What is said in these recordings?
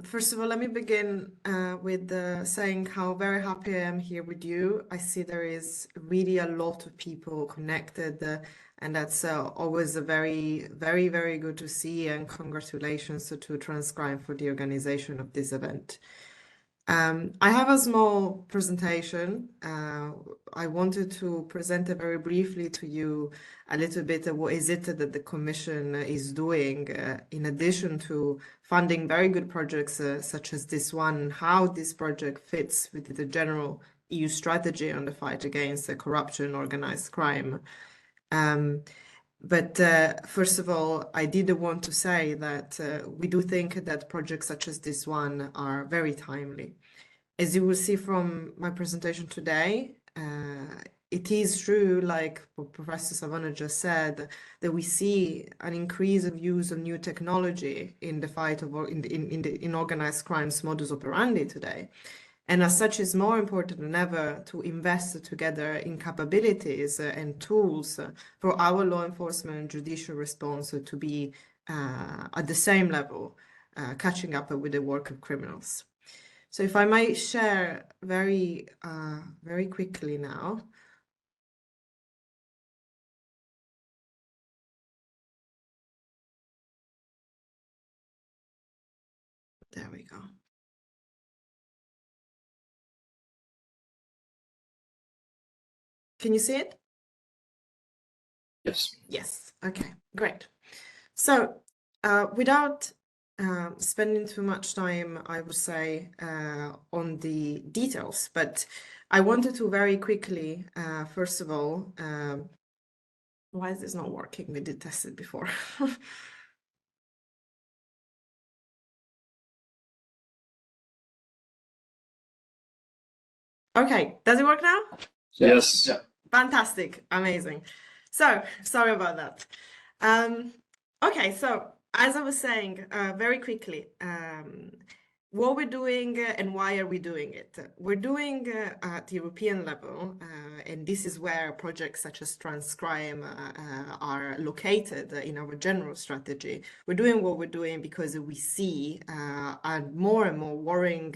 First of all, let me begin with saying how very happy I am here with you. I see there is really a lot of people connected, and that's always a very, very, very good to see. And congratulations to Transcribe for the organization of this event. I have a small presentation. I wanted to present it very briefly to you a little bit of what is it that the Commission is doing in addition to funding very good projects such as this one, how this project fits with the general EU strategy on the fight against corruption and organized crime. But first of all, I did want to say that we do think that projects such as this one are very timely. As you will see from my presentation today, it is true, like what Professor Savona just said, that we see an increase of use of new technology in the fight of in organized crimes modus operandi today. And as such, it's more important than ever to invest together in capabilities and tools for our law enforcement and judicial response to be at the same level, catching up with the work of criminals. So if I might share very quickly now. There we go. Can you see it? Yes. Yes. Okay, great. So without spending too much time, I would say, on the details, but I wanted to very quickly, first of all, why is this not working? We did test it before. Okay, does it work now? Yes. Yeah. Fantastic, amazing. So sorry about that. Okay, so as I was saying, very quickly, what we're doing and why are we doing it? We're doing at the European level, and this is where projects such as Transcrime are located in our general strategy. We're doing what we're doing because we see a more and more worrying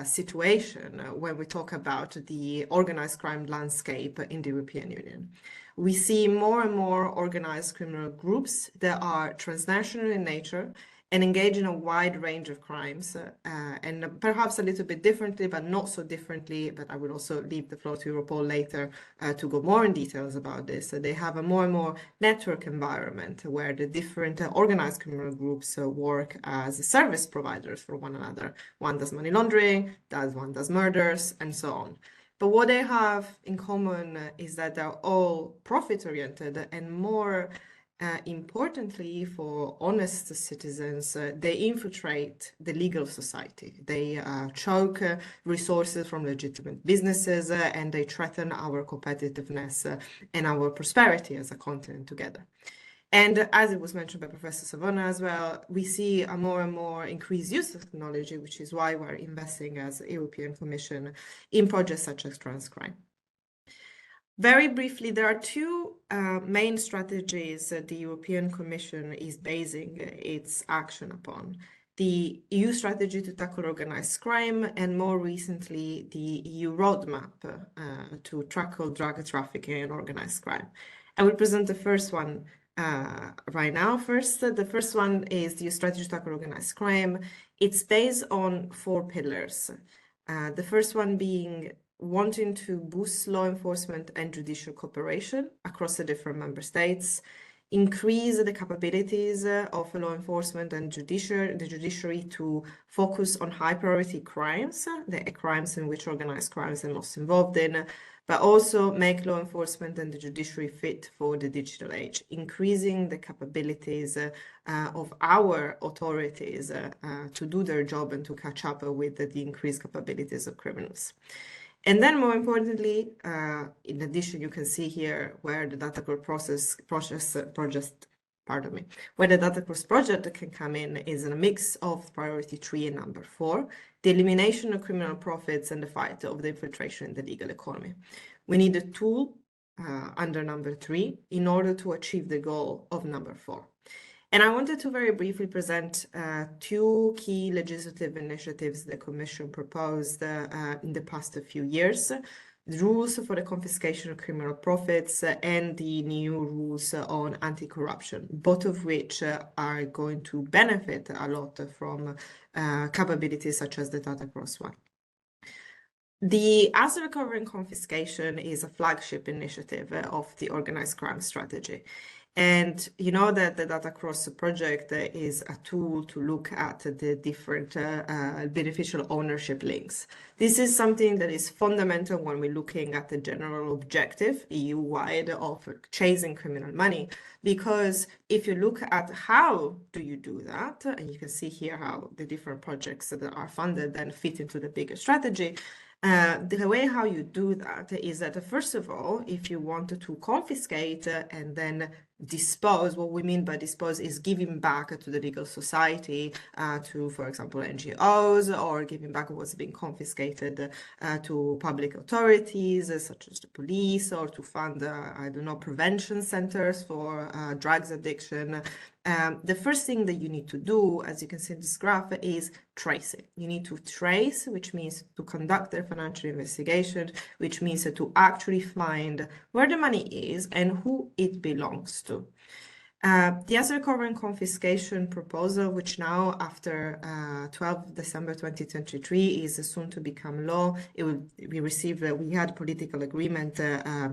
situation when we talk about the organized crime landscape in the European Union. We see more and more organized criminal groups that are transnational in nature and engage in a wide range of crimes, and perhaps a little bit differently, but not so differently. But I will also leave the floor to Europol later to go more in details about this. They have a more and more network environment where the different organized criminal groups work as service providers for one another. One does money laundering, one does murders, and so on. But what they have in common is that they're all profit-oriented, and more importantly, for honest citizens, they infiltrate the legal society. They choke resources from legitimate businesses, and they threaten our competitiveness and our prosperity as a continent together. And as it was mentioned by Professor Savona as well, we see a more and more increased use of technology, which is why we're investing as a European Commission in projects such as Transcrime. Very briefly, there are two main strategies that the European Commission is basing its action upon. The EU strategy to tackle organized crime, and more recently, the EU roadmap to tackle drug trafficking and organized crime. I will present the first one right now. First, the first one is the EU strategy to tackle organized crime. It's based on 4 pillars. The first one being wanting to boost law enforcement and judicial cooperation across the different member states, increase the capabilities of law enforcement and the judiciary to focus on high priority crimes, the crimes in which organized crimes are most involved in, but also make law enforcement and the judiciary fit for the digital age, increasing the capabilities of our authorities to do their job and to catch up with the increased capabilities of criminals. And then, more importantly, in addition, you can see here where the Datacros where the Datacros project can come in is a mix of priority 3 and number 4, the elimination of criminal profits and the fight of the infiltration in the legal economy. We need a tool under number 3 in order to achieve the goal of number 4. And I wanted to very briefly present two key legislative initiatives the Commission proposed in the past few years. The rules for the confiscation of criminal profits and the new rules on anti-corruption, both of which are going to benefit a lot from capabilities such as the Datacros one. The asset recovery and confiscation is a flagship initiative of the organized crime strategy. And you know that the Datacross project is a tool to look at the different beneficial ownership links. This is something that is fundamental when we're looking at the general objective, EU-wide, of chasing criminal money. Because if you look at how do you do that, and you can see here how the different projects that are funded then fit into the bigger strategy, the way how you do that is that, first of all, if you wanted to confiscate and then dispose, what we mean by dispose is giving back to the legal society, to, for example, NGOs, or giving back what's been confiscated to public authorities, such as the police, or to fund, I don't know, prevention centers for drugs addiction. The first thing that you need to do, as you can see in this graph, is tracing. You need to trace, which means to conduct a financial investigation, which means to actually find where the money is and who it belongs to. The asset recovery and confiscation proposal, which now after 12 December 2023 is soon to become law, we had political agreement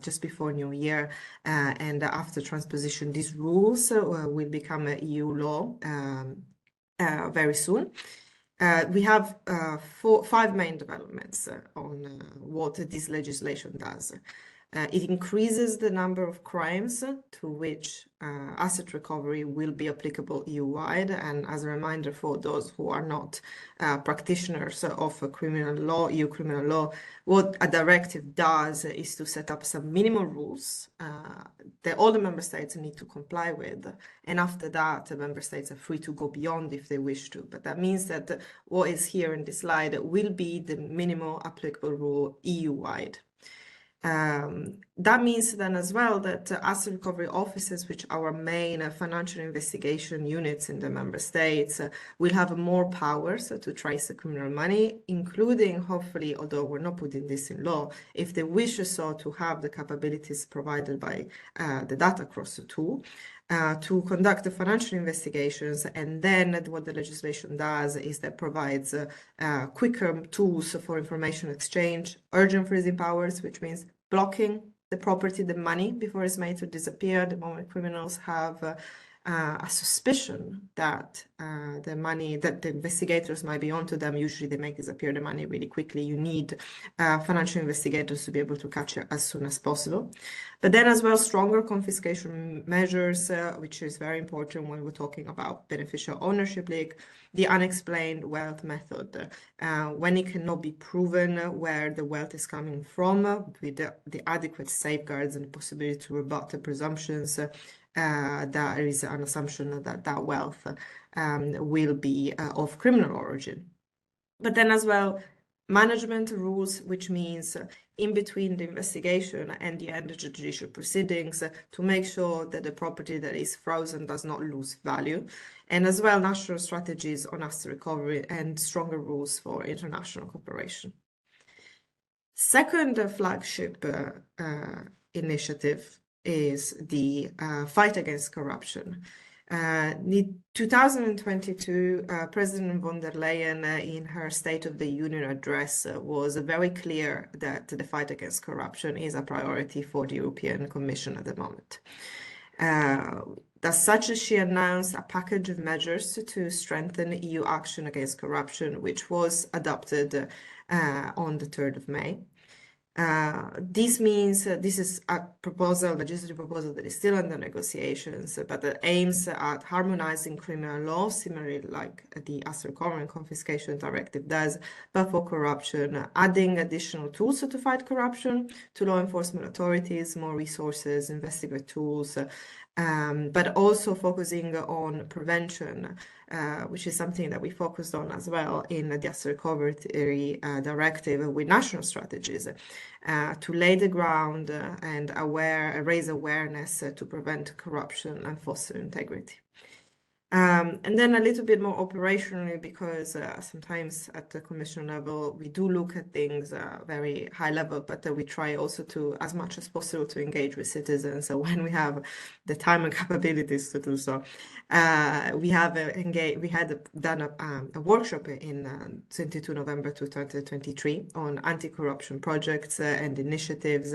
just before New Year, and after transposition, these rules will become a EU law very soon. We have five main developments on what this legislation does. It increases the number of crimes to which asset recovery will be applicable EU-wide. And as a reminder for those who are not practitioners of criminal law, EU criminal law, what a directive does is to set up some minimal rules that all the member states need to comply with. And after that, the member states are free to go beyond if they wish to. But that means that what is here in this slide will be the minimal applicable rule EU-wide. That means then as well that asset recovery offices, which are our main financial investigation units in the member states, will have more powers to trace the criminal money, including, hopefully, although we're not putting this in law, if they wish so to have the capabilities provided by the Datacross tool, to conduct the financial investigations. And then what the legislation does is that provides quicker tools for information exchange, urgent freezing powers, which means blocking the property, the money, before it's made to disappear. The moment criminals have a suspicion that the money, that the investigators might be onto them, usually they make disappear the money really quickly. You need financial investigators to be able to catch it as soon as possible. But then as well, stronger confiscation measures, which is very important when we're talking about beneficial ownership link, the unexplained wealth method, when it cannot be proven where the wealth is coming from, with the adequate safeguards and the possibility to rebut the presumptions, there is an assumption that that wealth will be of criminal origin. But then as well, management rules, which means in between the investigation and the end of the judicial proceedings, to make sure that the property that is frozen does not lose value. And as well, national strategies on asset recovery and stronger rules for international cooperation. Second flagship initiative is the fight against corruption. In 2022, President von der Leyen, in her State of the Union address, was very clear that the fight against corruption is a priority for the European Commission at the moment. As such, she announced a package of measures to strengthen EU action against corruption, which was adopted on the 3rd of May. This means this is a proposal, legislative proposal that is still under negotiations, but that aims at harmonizing criminal law, similarly like the Asset Recovery and Confiscation Directive does, but for corruption, adding additional tools to fight corruption to law enforcement authorities, more resources, investigative tools, but also focusing on prevention, which is something that we focused on as well in the Asset Recovery Directive with national strategies, to lay the ground and raise awareness to prevent corruption and foster integrity. And then a little bit more operationally, because sometimes at the commission level, we do look at things very high level, but we try also to, as much as possible, to engage with citizens. So when we have the time and capabilities to do so, we had done a workshop in 22 November 2023 on anti-corruption projects and initiatives.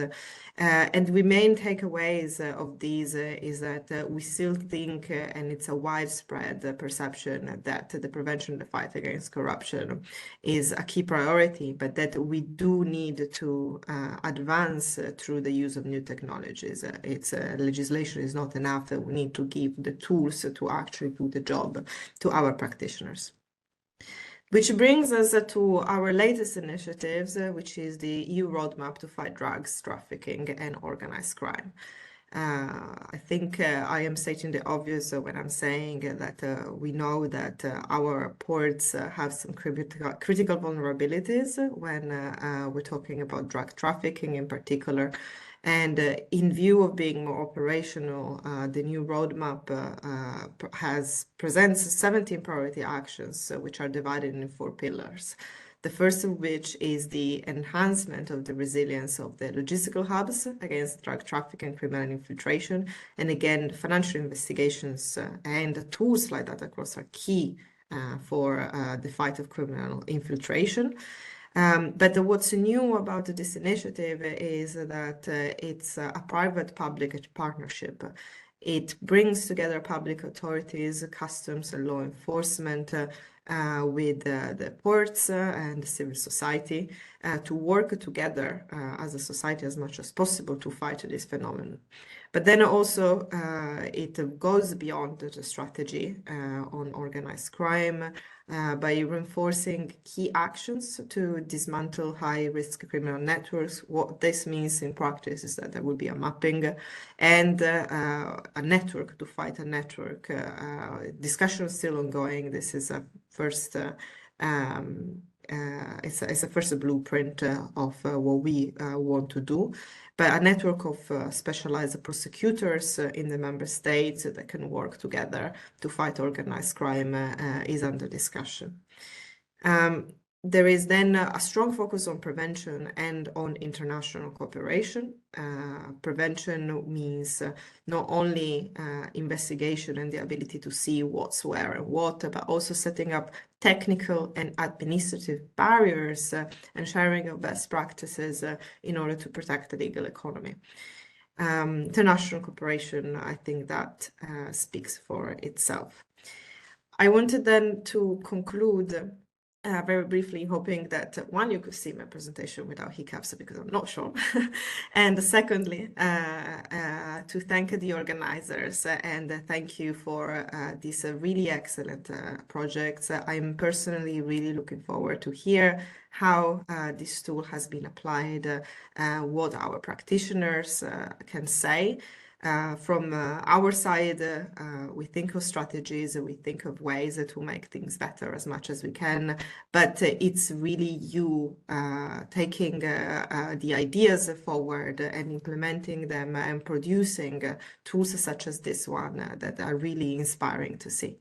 And the main takeaways of these is that we still think, and it's a widespread perception, that the prevention and the fight against corruption is a key priority, but that we do need to advance through the use of new technologies. Legislation is not enough. We need to give the tools to actually do the job to our practitioners. Which brings us to our latest initiatives, which is the EU roadmap to fight drugs, trafficking, and organized crime. I think I am stating the obvious when I'm saying that we know that our ports have some critical vulnerabilities when we're talking about drug trafficking in particular. And in view of being more operational, the new roadmap presents 17 priority actions, which are divided in 4 pillars. The first of which is the enhancement of the resilience of the logistical hubs against drug trafficking and criminal infiltration. And again, financial investigations and tools like Datacros are key for the fight of criminal infiltration. But what's new about this initiative is that it's a private-public partnership. It brings together public authorities, customs and law enforcement with the ports and civil society to work together as a society as much as possible to fight this phenomenon. But then also it goes beyond the strategy on organized crime by reinforcing key actions to dismantle high-risk criminal networks. What this means in practice is that there will be a mapping and a network to fight a network. Discussion is still ongoing. This is a first it's a first blueprint of what we want to do. But a network of specialized prosecutors in the member states that can work together to fight organized crime is under discussion. There is then a strong focus on prevention and on international cooperation. Prevention means not only investigation and the ability to see what's where and what, but also setting up technical and administrative barriers and sharing of best practices in order to protect the legal economy. International cooperation, I think that speaks for itself. I wanted then to conclude very briefly, hoping that one, you could see my presentation without hiccups because I'm not sure. And secondly, to thank the organizers and thank you for these really excellent projects. I'm personally really looking forward to hear how this tool has been applied, what our practitioners can say. From our side, we think of strategies, we think of ways to make things better as much as we can, but it's really you taking the ideas forward and implementing them and producing tools such as this one that are really inspiring to see.